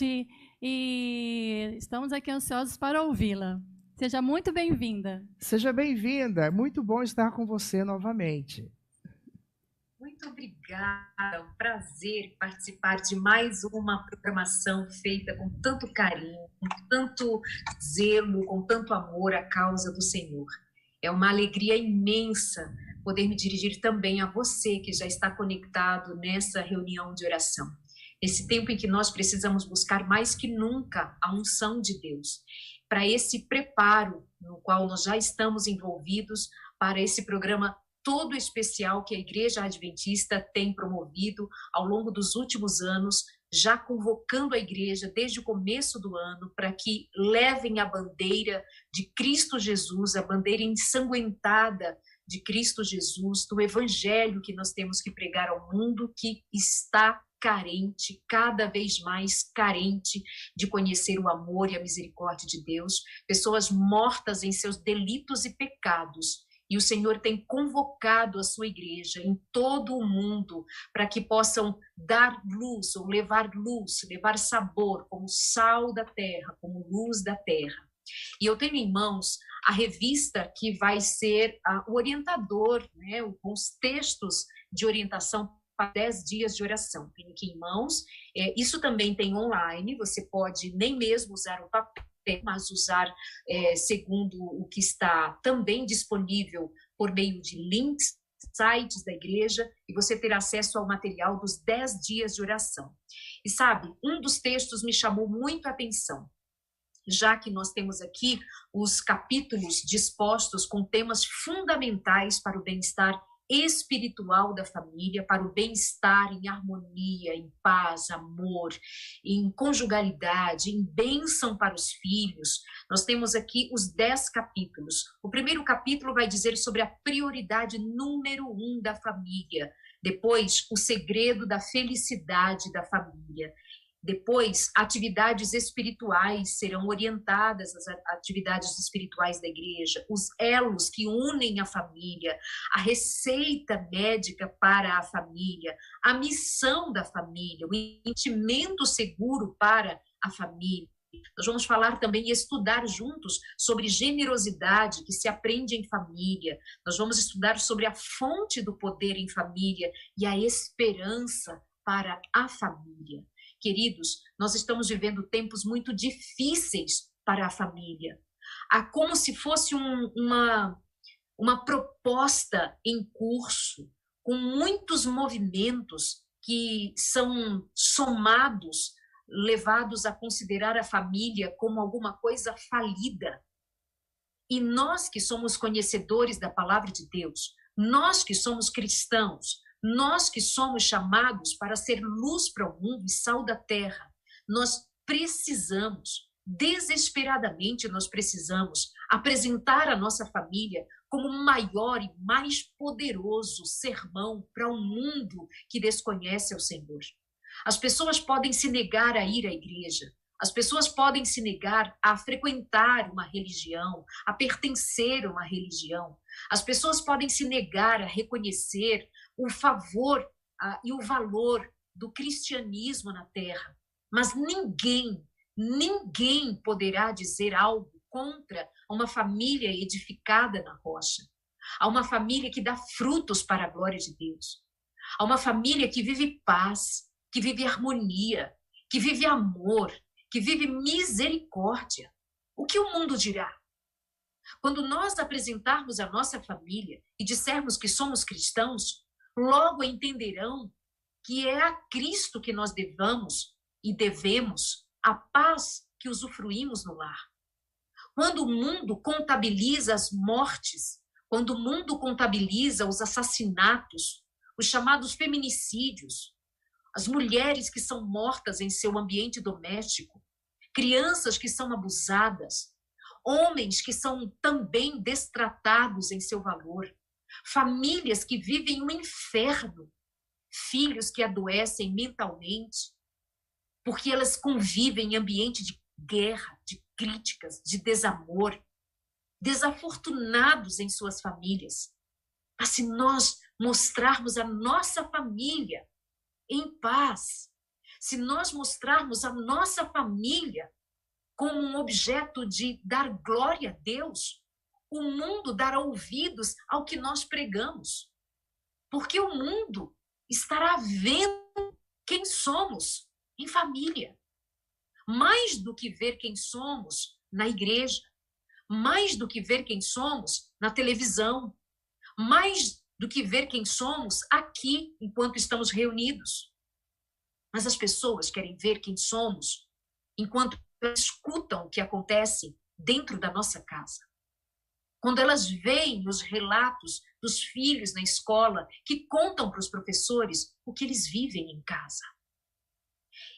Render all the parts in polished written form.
noite e estamos aqui ansiosos para ouvi-la. Seja muito bem-vinda. Seja bem-vinda, é muito bom estar com você novamente. Muito obrigada, é um prazer participar de mais uma programação feita com tanto carinho, com tanto zelo, com tanto amor à causa do Senhor. É uma alegria imensa poder me dirigir também a você que já está conectado nessa reunião de oração. Esse tempo em que nós precisamos buscar mais que nunca a unção de Deus, para esse preparo no qual nós já estamos envolvidos para esse programa todo especial que a Igreja Adventista tem promovido ao longo dos últimos anos, já convocando a igreja desde o começo do ano para que levem a bandeira de Cristo Jesus, a bandeira ensanguentada de Cristo Jesus, do evangelho que nós temos que pregar ao mundo que está carente, cada vez mais carente de conhecer o amor e a misericórdia de Deus, pessoas mortas em seus delitos e pecados. E o Senhor tem convocado a sua igreja em todo o mundo para que possam dar luz, ou levar luz, levar sabor, como sal da terra, como luz da terra. E eu tenho em mãos a revista que vai ser o orientador, né, com os textos de orientação para 10 dias de oração. Tenho aqui em mãos. Isso também tem online, você pode nem mesmo usar o papel, mas usar segundo o que está também disponível por meio de links, sites da igreja, e você ter acesso ao material dos 10 dias de oração. E sabe, um dos textos me chamou muito a atenção, já que nós temos aqui os capítulos dispostos com temas fundamentais para o bem-estar espiritual da família, para o bem-estar em harmonia, em paz, amor, em conjugalidade, em bênção para os filhos. Nós temos aqui os 10 capítulos. O primeiro capítulo vai dizer sobre a prioridade número 1 da família. Depois, o segredo da felicidade da família. Depois, atividades espirituais serão orientadas, as atividades espirituais da igreja, os elos que unem a família, a receita médica para a família, a missão da família, o investimento seguro para a família. Nós vamos falar também e estudar juntos sobre generosidade que se aprende em família. Nós vamos estudar sobre a fonte do poder em família e a esperança para a família. Queridos, nós estamos vivendo tempos muito difíceis para a família. Há como se fosse uma proposta em curso, com muitos movimentos que são somados, levados a considerar a família como alguma coisa falida. E nós que somos conhecedores da palavra de Deus, nós que somos cristãos, nós que somos chamados para ser luz para o mundo e sal da terra, nós precisamos, desesperadamente nós precisamos, apresentar a nossa família como o maior e mais poderoso sermão para um mundo que desconhece ao Senhor. As pessoas podem se negar a ir à igreja, as pessoas podem se negar a frequentar uma religião, a pertencer a uma religião, as pessoas podem se negar a reconhecer o favor e o valor do cristianismo na terra, mas ninguém poderá dizer algo contra uma família edificada na rocha, a uma família que dá frutos para a glória de Deus, a uma família que vive paz, que vive harmonia, que vive amor, que vive misericórdia. O que o mundo dirá? Quando nós apresentarmos a nossa família e dissermos que somos cristãos, logo entenderão que é a Cristo que nós devemos e devemos a paz que usufruímos no lar. Quando o mundo contabiliza as mortes, quando o mundo contabiliza os assassinatos, os chamados feminicídios, as mulheres que são mortas em seu ambiente doméstico, crianças que são abusadas, homens que são também destratados em seu valor, famílias que vivem um inferno, filhos que adoecem mentalmente, porque elas convivem em ambiente de guerra, de críticas, de desamor, desafortunados em suas famílias. Mas se nós mostrarmos a nossa família em paz, se nós mostrarmos a nossa família como um objeto de dar glória a Deus, o mundo dará ouvidos ao que nós pregamos. Porque o mundo estará vendo quem somos em família. Mais do que ver quem somos na igreja, mais do que ver quem somos na televisão, mais do que ver quem somos aqui enquanto estamos reunidos. Mas as pessoas querem ver quem somos enquanto elas escutam o que acontece dentro da nossa casa. Quando elas veem os relatos dos filhos na escola que contam para os professores o que eles vivem em casa.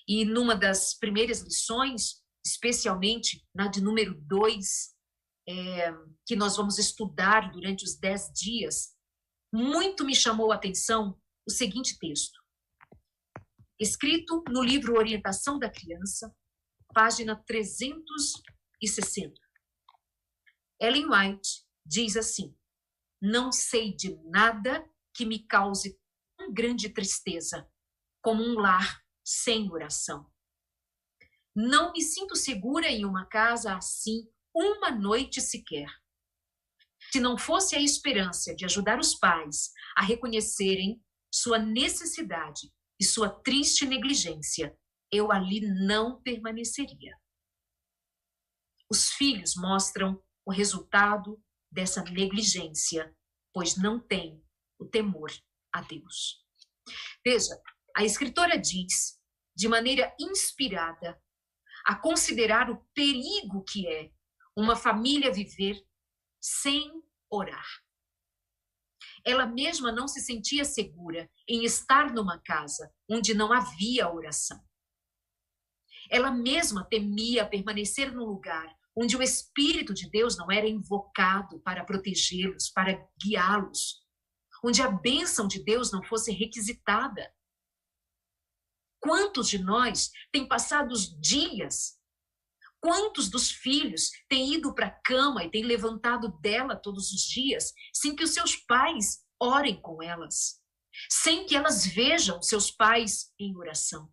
E numa das primeiras lições, especialmente na de número 2, que nós vamos estudar durante os 10 dias, muito me chamou a atenção o seguinte texto. Escrito no livro Orientação da Criança, página 360. Ellen White diz assim: não sei de nada que me cause tão grande tristeza como um lar sem oração. Não me sinto segura em uma casa assim uma noite sequer. Se não fosse a esperança de ajudar os pais a reconhecerem sua necessidade e sua triste negligência, eu ali não permaneceria. Os filhos mostram o resultado dessa negligência, pois não têm o temor a Deus. Veja, a escritora diz, de maneira inspirada, a considerar o perigo que é uma família viver sem orar. Ela mesma não se sentia segura em estar numa casa onde não havia oração. Ela mesma temia permanecer num lugar onde o Espírito de Deus não era invocado para protegê-los, para guiá-los, onde a bênção de Deus não fosse requisitada. Quantos de nós têm passado os dias? Quantos dos filhos têm ido para a cama e têm levantado dela todos os dias sem que os seus pais orem com elas? Sem que elas vejam seus pais em oração?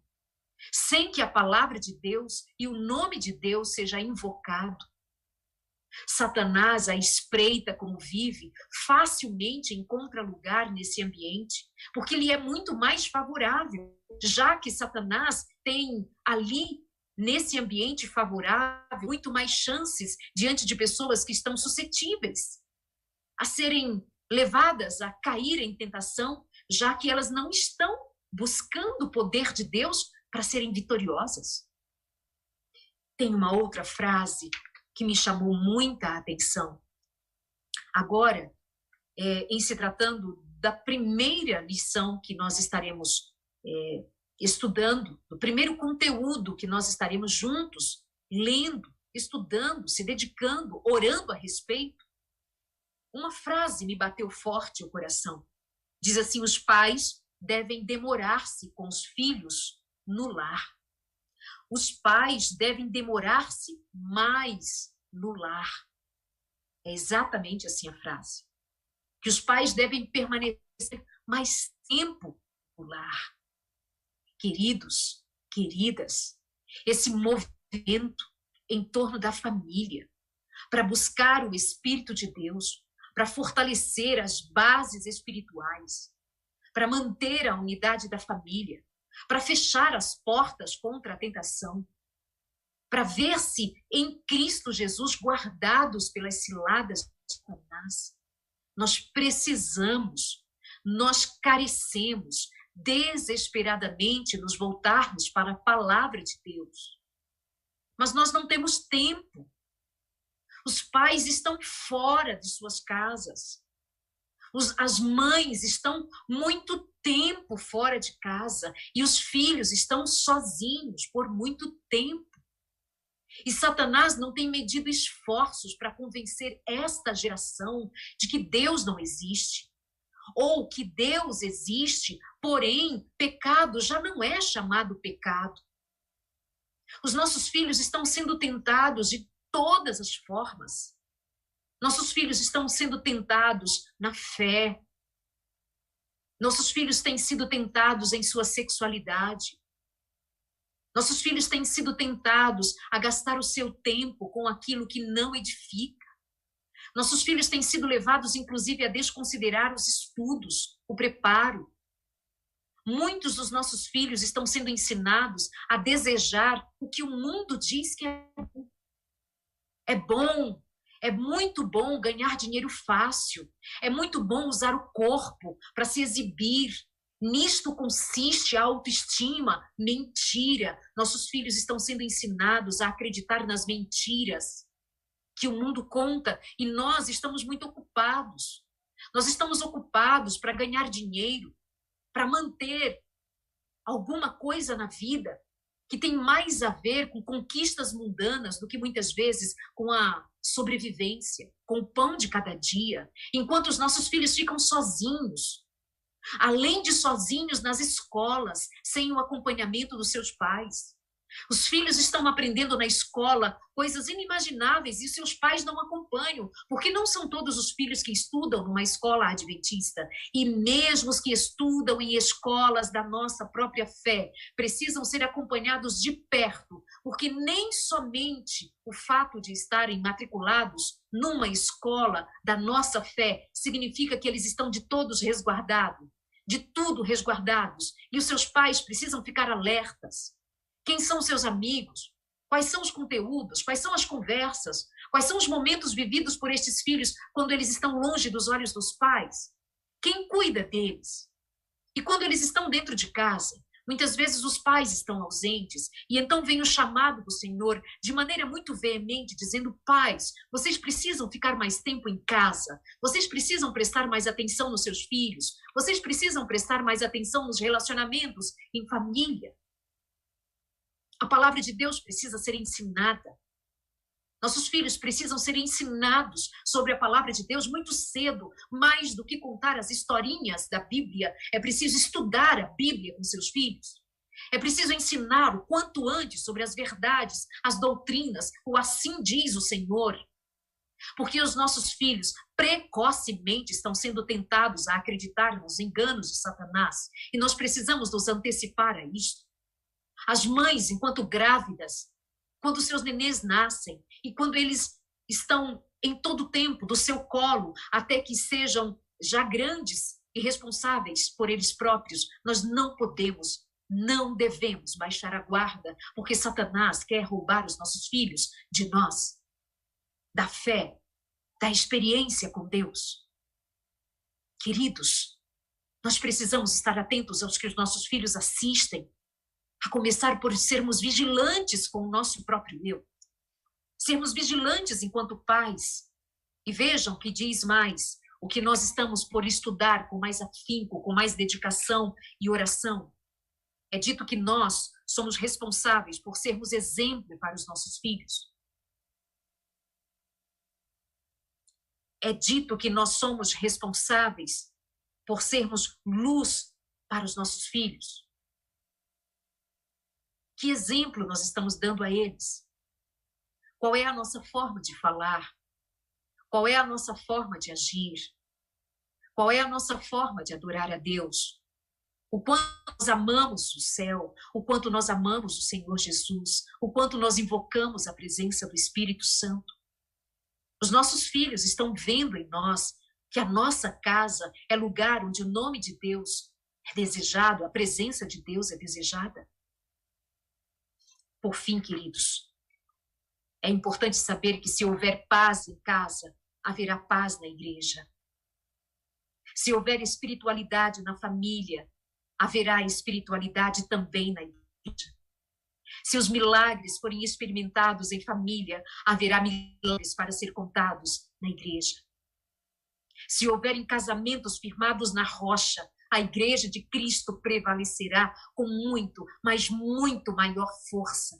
Sem que a palavra de Deus e o nome de Deus seja invocado? Satanás a espreita como vive, facilmente encontra lugar nesse ambiente, porque lhe é muito mais favorável, já que Satanás tem ali, nesse ambiente favorável, muito mais chances diante de pessoas que estão suscetíveis a serem levadas a cair em tentação, já que elas não estão buscando o poder de Deus para serem vitoriosas. Tem uma outra frase que me chamou muita atenção. Agora, em se tratando da primeira lição que nós estaremos estudando, do primeiro conteúdo que nós estaremos juntos, lendo, estudando, se dedicando, orando a respeito, uma frase me bateu forte o coração. Diz assim: os pais devem demorar-se com os filhos no lar. Os pais devem demorar-se mais no lar. É exatamente assim a frase. Que os pais devem permanecer mais tempo no lar. Queridos, queridas, esse movimento em torno da família, para buscar o Espírito de Deus, para fortalecer as bases espirituais, para manter a unidade da família, para fechar as portas contra a tentação, para ver-se em Cristo Jesus guardados pelas ciladas de Satanás. Nós precisamos, nós carecemos desesperadamente nos voltarmos para a palavra de Deus. Mas nós não temos tempo. Os pais estão fora de suas casas. As mães estão muito tempo fora de casa e os filhos estão sozinhos por muito tempo. E Satanás não tem medido esforços para convencer esta geração de que Deus não existe, ou que Deus existe, porém pecado já não é chamado pecado. Os nossos filhos estão sendo tentados de todas as formas. Nossos filhos estão sendo tentados na fé. Nossos filhos têm sido tentados em sua sexualidade. Nossos filhos têm sido tentados a gastar o seu tempo com aquilo que não edifica. Nossos filhos têm sido levados, inclusive, a desconsiderar os estudos, o preparo. Muitos dos nossos filhos estão sendo ensinados a desejar o que o mundo diz que é bom. É muito bom ganhar dinheiro fácil. É muito bom usar o corpo para se exibir. Nisto consiste a autoestima. Mentira. Nossos filhos estão sendo ensinados a acreditar nas mentiras que o mundo conta e nós estamos muito ocupados. Nós estamos ocupados para ganhar dinheiro, para manter alguma coisa na vida que tem mais a ver com conquistas mundanas do que muitas vezes com a sobrevivência, com o pão de cada dia, enquanto os nossos filhos ficam sozinhos, além de sozinhos nas escolas, sem o acompanhamento dos seus pais. Os filhos estão aprendendo na escola coisas inimagináveis e seus pais não acompanham, porque não são todos os filhos que estudam numa escola adventista. E mesmo os que estudam em escolas da nossa própria fé precisam ser acompanhados de perto, porque nem somente o fato de estarem matriculados numa escola da nossa fé significa que eles estão de todos resguardados, de tudo resguardados, e os seus pais precisam ficar alertas. Quem são seus amigos? Quais são os conteúdos? Quais são as conversas? Quais são os momentos vividos por estes filhos quando eles estão longe dos olhos dos pais? Quem cuida deles? E quando eles estão dentro de casa, muitas vezes os pais estão ausentes e então vem o chamado do Senhor de maneira muito veemente, dizendo: pais, vocês precisam ficar mais tempo em casa, vocês precisam prestar mais atenção nos seus filhos, vocês precisam prestar mais atenção nos relacionamentos em família. A palavra de Deus precisa ser ensinada. Nossos filhos precisam ser ensinados sobre a palavra de Deus muito cedo, mais do que contar as historinhas da Bíblia. É preciso estudar a Bíblia com seus filhos. É preciso ensinar o quanto antes sobre as verdades, as doutrinas, o assim diz o Senhor. Porque os nossos filhos precocemente estão sendo tentados a acreditar nos enganos de Satanás. E nós precisamos nos antecipar a isto. As mães, enquanto grávidas, quando seus nenês nascem e quando eles estão em todo o tempo do seu colo, até que sejam já grandes e responsáveis por eles próprios, nós não podemos, não devemos baixar a guarda, porque Satanás quer roubar os nossos filhos de nós, da fé, da experiência com Deus. Queridos, nós precisamos estar atentos aos que os nossos filhos assistem, a começar por sermos vigilantes com o nosso próprio eu. Sermos vigilantes enquanto pais. E vejam que diz mais, o que nós estamos por estudar com mais afinco, com mais dedicação e oração. É dito que nós somos responsáveis por sermos exemplo para os nossos filhos. É dito que nós somos responsáveis por sermos luz para os nossos filhos. Que exemplo nós estamos dando a eles? Qual é a nossa forma de falar? Qual é a nossa forma de agir? Qual é a nossa forma de adorar a Deus? O quanto nós amamos o céu, o quanto nós amamos o Senhor Jesus, o quanto nós invocamos a presença do Espírito Santo. Os nossos filhos estão vendo em nós que a nossa casa é lugar onde o nome de Deus é desejado, a presença de Deus é desejada. Por fim, queridos, é importante saber que se houver paz em casa, haverá paz na igreja. Se houver espiritualidade na família, haverá espiritualidade também na igreja. Se os milagres forem experimentados em família, haverá milagres para ser contados na igreja. Se houverem casamentos firmados na rocha, a igreja de Cristo prevalecerá com muito, mas muito maior força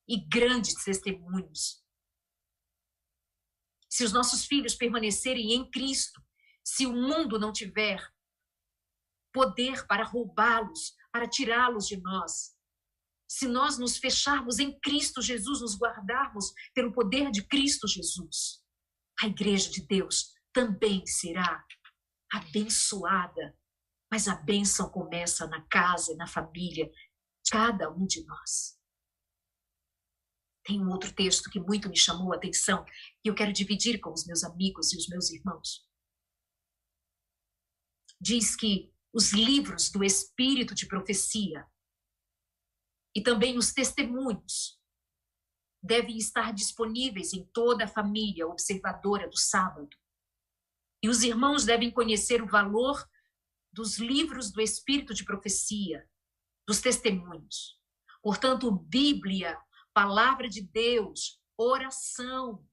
e grandes testemunhos. Se os nossos filhos permanecerem em Cristo, se o mundo não tiver poder para roubá-los, para tirá-los de nós, se nós nos fecharmos em Cristo Jesus, nos guardarmos pelo poder de Cristo Jesus, a igreja de Deus também será abençoada. Mas a bênção começa na casa e na família de cada um de nós. Tem um outro texto que muito me chamou a atenção e eu quero dividir com os meus amigos e os meus irmãos. Diz que os livros do Espírito de profecia e também os testemunhos devem estar disponíveis em toda a família observadora do sábado. E os irmãos devem conhecer o valor dos livros do Espírito de profecia, dos testemunhos. Portanto, Bíblia, Palavra de Deus, oração,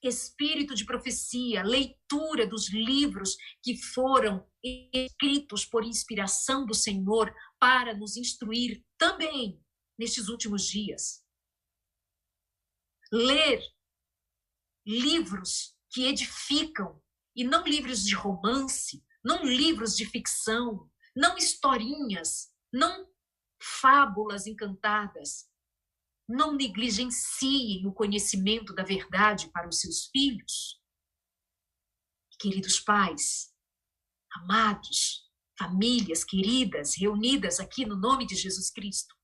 Espírito de profecia, leitura dos livros que foram escritos por inspiração do Senhor para nos instruir também nestes últimos dias. Ler livros que edificam, e não livros de romance, não livros de ficção, não historinhas, não fábulas encantadas. Não negligenciem o conhecimento da verdade para os seus filhos. Queridos pais, amados, famílias queridas, reunidas aqui no nome de Jesus Cristo,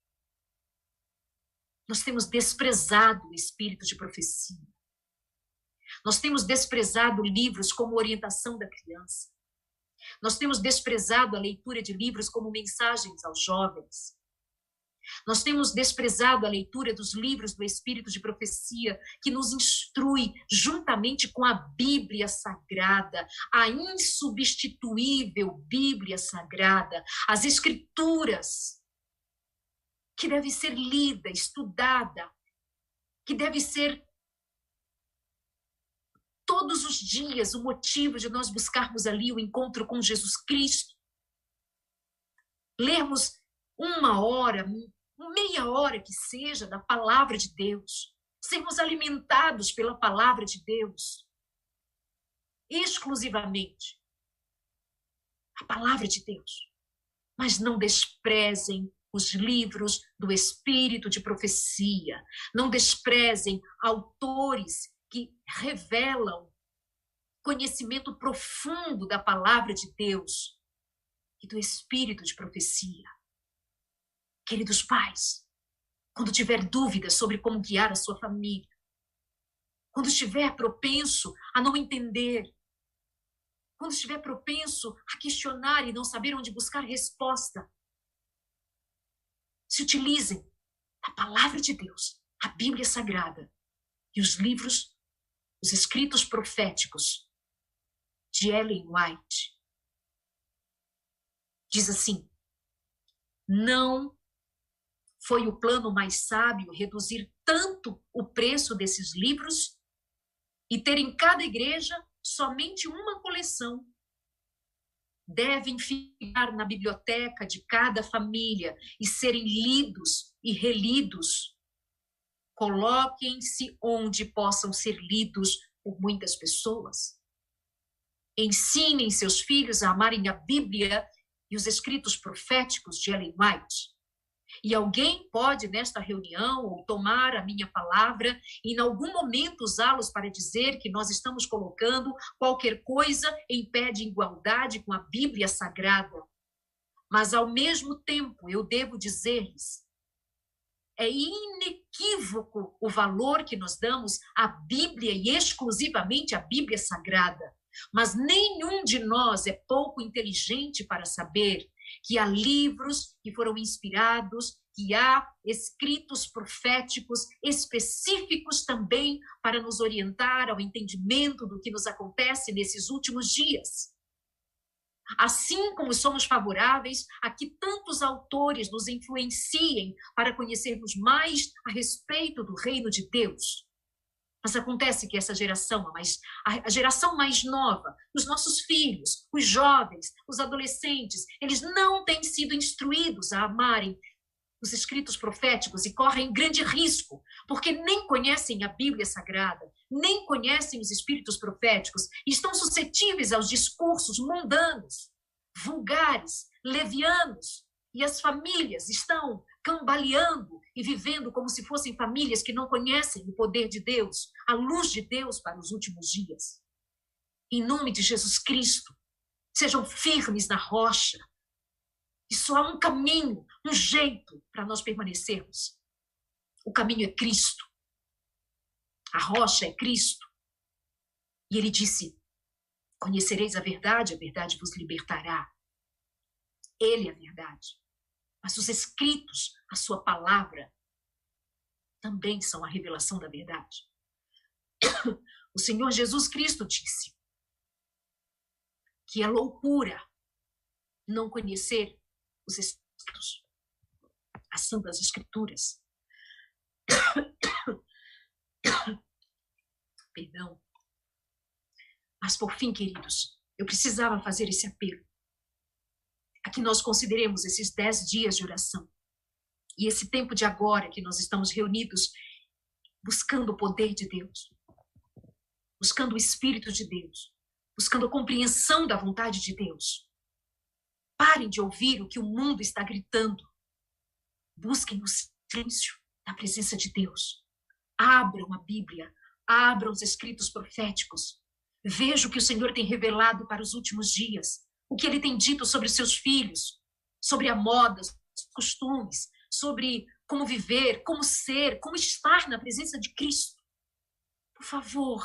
nós temos desprezado o espírito de profecia. Nós temos desprezado livros como orientação da criança. Nós temos desprezado a leitura de livros como mensagens aos jovens. Nós temos desprezado a leitura dos livros do Espírito de profecia que nos instrui juntamente com a Bíblia Sagrada, a insubstituível Bíblia Sagrada, as Escrituras, que deve ser lida, estudada, que deve ser todos os dias o motivo de nós buscarmos ali o encontro com Jesus Cristo. Lermos 1 hora, meia hora que seja, da palavra de Deus. Sermos alimentados pela palavra de Deus. Exclusivamente. A palavra de Deus. Mas não desprezem os livros do Espírito de profecia. Não desprezem autores que revelam conhecimento profundo da palavra de Deus e do Espírito de profecia. Queridos pais, quando tiver dúvidas sobre como guiar a sua família, quando estiver propenso a não entender, quando estiver propenso a questionar e não saber onde buscar resposta, se utilizem da palavra de Deus, a Bíblia Sagrada e os livros, os escritos proféticos de Ellen White. Diz assim: não foi o plano mais sábio reduzir tanto o preço desses livros e ter em cada igreja somente uma coleção. Devem ficar na biblioteca de cada família e serem lidos e relidos. Coloquem-se onde possam ser lidos por muitas pessoas. Ensinem seus filhos a amarem a Bíblia e os escritos proféticos de Ellen White. E alguém pode, nesta reunião, ou tomar a minha palavra e, em algum momento, usá-los para dizer que nós estamos colocando qualquer coisa em pé de igualdade com a Bíblia Sagrada. Mas, ao mesmo tempo, eu devo dizer-lhes, é inequívoco o valor que nós damos à Bíblia e exclusivamente à Bíblia Sagrada. Mas nenhum de nós é pouco inteligente para saber que há livros que foram inspirados, que há escritos proféticos específicos também para nos orientar ao entendimento do que nos acontece nesses últimos dias. Assim como somos favoráveis a que tantos autores nos influenciem para conhecermos mais a respeito do reino de Deus. Mas acontece que essa geração, a geração mais nova, os nossos filhos, os jovens, os adolescentes, eles não têm sido instruídos a amarem os escritos proféticos e correm grande risco, porque nem conhecem a Bíblia Sagrada, nem conhecem os espíritos proféticos e estão suscetíveis aos discursos mundanos, vulgares, levianos, e as famílias estão cambaleando e vivendo como se fossem famílias que não conhecem o poder de Deus, a luz de Deus para os últimos dias. Em nome de Jesus Cristo, sejam firmes na rocha. E só há um caminho, um jeito para nós permanecermos. O caminho é Cristo. A rocha é Cristo. E ele disse: conhecereis a verdade vos libertará. Ele é a verdade. Mas os escritos, a sua palavra, também são a revelação da verdade. O Senhor Jesus Cristo disse que é loucura não conhecer os escritos, as santas escrituras. Perdão. Mas, por fim, queridos, eu precisava fazer esse apelo. A que nós consideremos esses 10 dias de oração. E esse tempo de agora que nós estamos reunidos, buscando o poder de Deus, buscando o Espírito de Deus, buscando a compreensão da vontade de Deus. Parem de ouvir o que o mundo está gritando. Busquem o silêncio da presença de Deus. Abram a Bíblia, abram os escritos proféticos. Veja o que o Senhor tem revelado para os últimos dias, o que Ele tem dito sobre os seus filhos, sobre a moda, os costumes, sobre como viver, como ser, como estar na presença de Cristo. Por favor,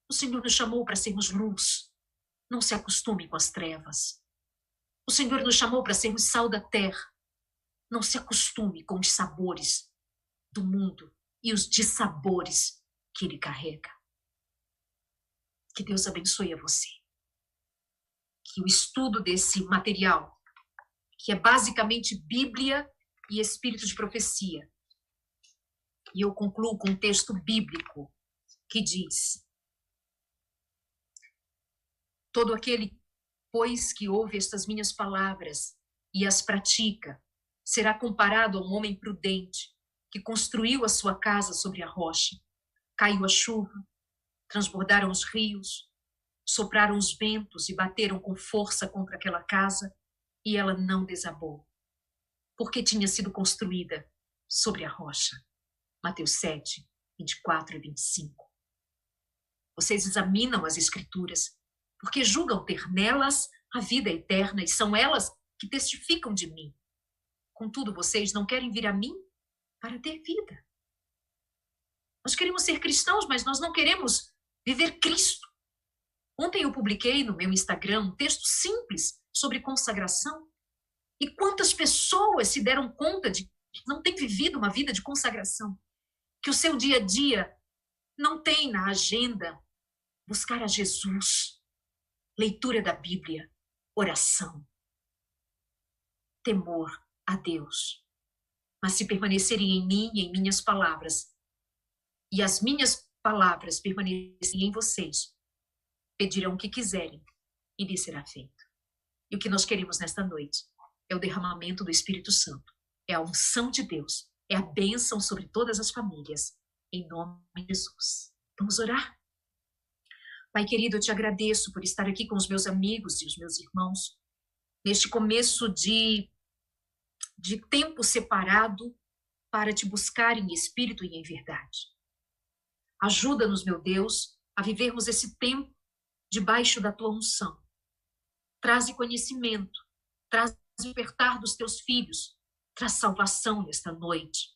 o Senhor nos chamou para sermos luz. Não se acostume com as trevas. O Senhor nos chamou para sermos sal da terra. Não se acostume com os sabores do mundo e os dissabores que ele carrega. Que Deus abençoe a você. Que o estudo desse material, que é basicamente Bíblia e Espírito de Profecia, e eu concluo com um texto bíblico que diz: todo aquele, pois, que ouve estas minhas palavras e as pratica, será comparado a um homem prudente que construiu a sua casa sobre a rocha. Caiu a chuva, transbordaram os rios, sopraram os ventos e bateram com força contra aquela casa, e ela não desabou, porque tinha sido construída sobre a rocha. Mateus 7, 24 e 25. Vocês examinam as Escrituras, porque julgam ter nelas a vida eterna, e são elas que testificam de mim. Contudo, vocês não querem vir a mim para ter vida. Nós queremos ser cristãos, mas nós não queremos viver Cristo. Ontem eu publiquei no meu Instagram um texto simples sobre consagração. E quantas pessoas se deram conta de que não têm vivido uma vida de consagração? Que o seu dia a dia não tem na agenda buscar a Jesus, leitura da Bíblia, oração, temor a Deus. Mas se permanecerem em mim e em minhas palavras, e as minhas palavras permanecerem em vocês, pedirão o que quiserem e lhes será feito. E o que nós queremos nesta noite é o derramamento do Espírito Santo, é a unção de Deus, é a bênção sobre todas as famílias, em nome de Jesus. Vamos orar? Pai querido, eu te agradeço por estar aqui com os meus amigos e os meus irmãos, neste começo de tempo separado para te buscar em espírito e em verdade. Ajuda-nos, meu Deus, a vivermos esse tempo debaixo da tua unção. Traze conhecimento, traz despertar dos teus filhos, traz salvação nesta noite.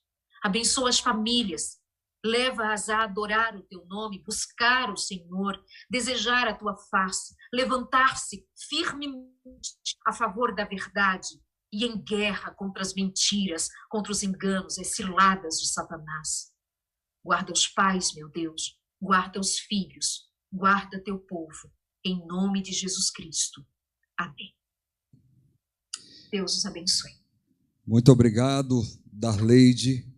Abençoa as famílias, leva-as a adorar o teu nome, buscar o Senhor, desejar a tua face, levantar-se firmemente a favor da verdade e em guerra contra as mentiras, contra os enganos, as ciladas de Satanás. Guarda os pais, meu Deus, guarda os filhos, guarda teu povo, em nome de Jesus Cristo. Amém. Deus os abençoe. Muito obrigado, Darleide,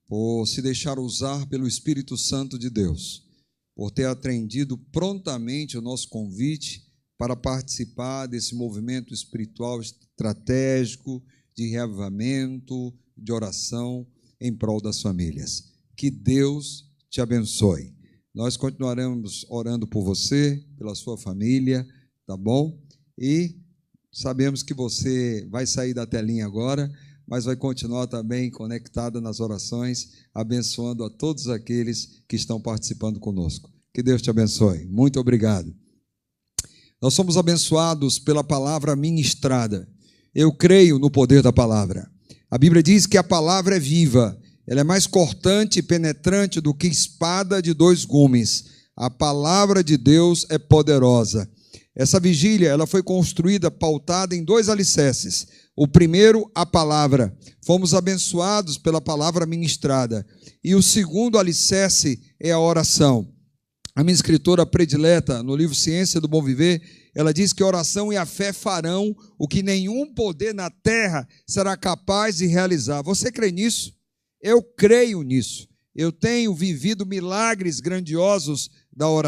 por se deixar usar pelo Espírito Santo de Deus, por ter atendido prontamente o nosso convite para participar desse movimento espiritual estratégico de reavivamento, de oração em prol das famílias. Que Deus te abençoe. Nós continuaremos orando por você, pela sua família, tá bom? E sabemos que você vai sair da telinha agora, mas vai continuar também conectada nas orações, abençoando a todos aqueles que estão participando conosco. Que Deus te abençoe. Muito obrigado. Nós somos abençoados pela palavra ministrada. Eu creio no poder da palavra. A Bíblia diz que a palavra é viva Ela é mais cortante e penetrante do que espada de dois gumes. A palavra de Deus é poderosa. Essa vigília, ela foi construída, pautada em 2 alicerces. O primeiro, a palavra. Fomos abençoados pela palavra ministrada. E o segundo alicerce é a oração. A minha escritora predileta, no livro Ciência do Bom Viver, ela diz que a oração e a fé farão o que nenhum poder na terra será capaz de realizar. Você crê nisso? Eu creio nisso. Eu tenho vivido milagres grandiosos da oração.